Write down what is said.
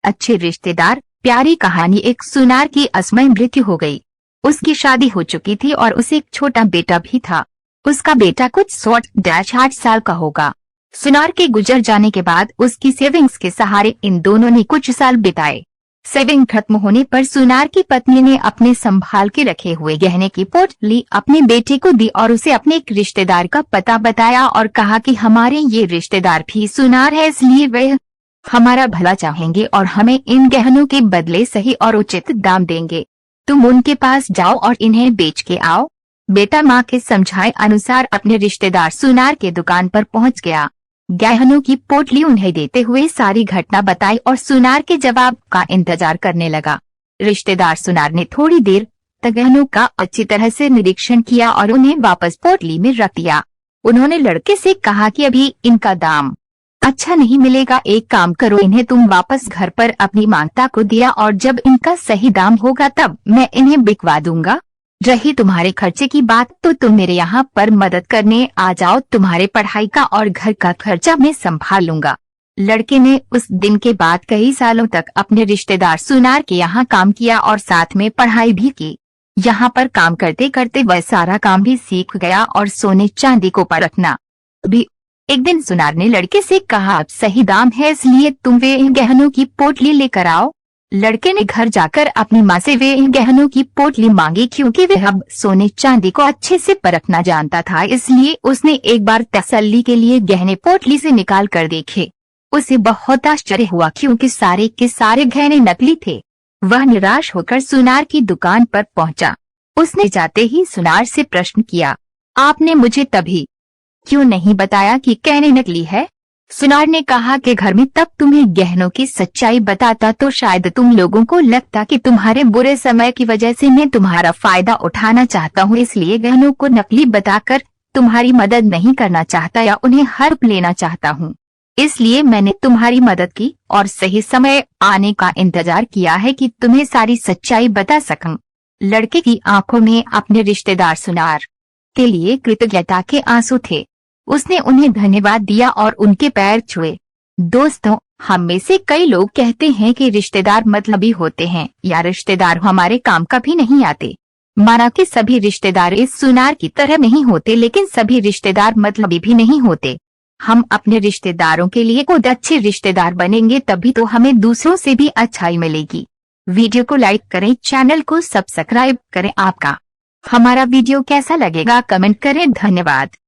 अच्छे रिश्तेदार। प्यारी कहानी। एक सुनार की असमय मृत्यु हो गई। उसकी शादी हो चुकी थी और उसे एक छोटा बेटा भी था। उसका बेटा कुछ 60-8 साल का होगा। सुनार के गुजर जाने के बाद उसकी सेविंग्स के सहारे इन दोनों ने कुछ साल बिताए। सेविंग खत्म होने पर सुनार की पत्नी ने अपने संभाल के रखे हुए गहने की पोटली अपने बेटे को दी और उसे अपने एक रिश्तेदार का पता बताया और कहा कि हमारे ये रिश्तेदार भी सुनार है, इसलिए वे हमारा भला चाहेंगे और हमें इन गहनों के बदले सही और उचित दाम देंगे। तुम उनके पास जाओ और इन्हें बेच के आओ। बेटा माँ के समझाए अनुसार अपने रिश्तेदार सुनार के दुकान पर पहुँच गया। गहनों की पोटली उन्हें देते हुए सारी घटना बताई और सुनार के जवाब का इंतजार करने लगा। रिश्तेदार सुनार ने थोड़ी देर तक गहनों का अच्छी तरह से निरीक्षण किया और उन्हें वापस पोटली में रख दिया। उन्होंने लड़के से कहा कि अभी इनका दाम अच्छा नहीं मिलेगा, एक काम करो, इन्हें तुम वापस घर पर अपनी मांगता को दिया और जब इनका सही दाम होगा तब मैं इन्हें बिकवा दूंगा। रही तुम्हारे खर्चे की बात तो तुम मेरे यहाँ पर मदद करने आ जाओ, तुम्हारे पढ़ाई का और घर का खर्चा मैं संभाल लूंगा। लड़के ने उस दिन के बाद कई सालों तक अपने रिश्तेदार सुनार के यहाँ काम किया और साथ में पढ़ाई भी की। यहाँ पर काम करते करते वह सारा काम भी सीख गया और सोने चांदी को परखना भी। एक दिन सुनार ने लड़के से कहा, अब सही दाम है इसलिए तुम वे गहनों की पोटली लेकर आओ। लड़के ने घर जाकर अपनी माँ से वे गहनों की पोटली मांगी। क्योंकि वह अब सोने चांदी को अच्छे से परखना जानता था, इसलिए उसने एक बार तसल्ली के लिए गहने पोटली से निकाल कर देखे। उसे बहुत आश्चर्य हुआ क्योंकि सारे के सारे गहने नकली थे। वह निराश होकर सुनार की दुकान पर पहुंचा। उसने जाते ही सुनार से प्रश्न किया, आपने मुझे तभी क्यों नहीं बताया कि गहने नकली है? सुनार ने कहा कि घर में तब तुम्हें गहनों की सच्चाई बताता तो शायद तुम लोगों को लगता कि तुम्हारे बुरे समय की वजह से मैं तुम्हारा फायदा उठाना चाहता हूँ, इसलिए गहनों को नकली बताकर तुम्हारी मदद नहीं करना चाहता या उन्हें हड़प लेना चाहता हूँ। इसलिए मैंने तुम्हारी मदद की और सही समय आने का इंतजार किया है कि तुम्हें सारी सच्चाई बता सकूं। लड़के की आंखों में अपने रिश्तेदार सुनार के लिए कृतज्ञता के आंसू थे। उसने उन्हें धन्यवाद दिया और उनके पैर छुए। दोस्तों, हम में से कई लोग कहते हैं कि रिश्तेदार मतलबी होते हैं या रिश्तेदार हमारे काम कभी नहीं आते। माना कि सभी रिश्तेदार इस सुनार की तरह नहीं होते, लेकिन सभी रिश्तेदार मतलबी भी नहीं होते। हम अपने रिश्तेदारों के लिए खुद अच्छे रिश्तेदार बनेंगे तभी तो हमें दूसरों से भी अच्छाई मिलेगी। वीडियो को लाइक करें, चैनल को सब्सक्राइब करें। आपका हमारा वीडियो कैसा लगेगा कमेंट करें। धन्यवाद।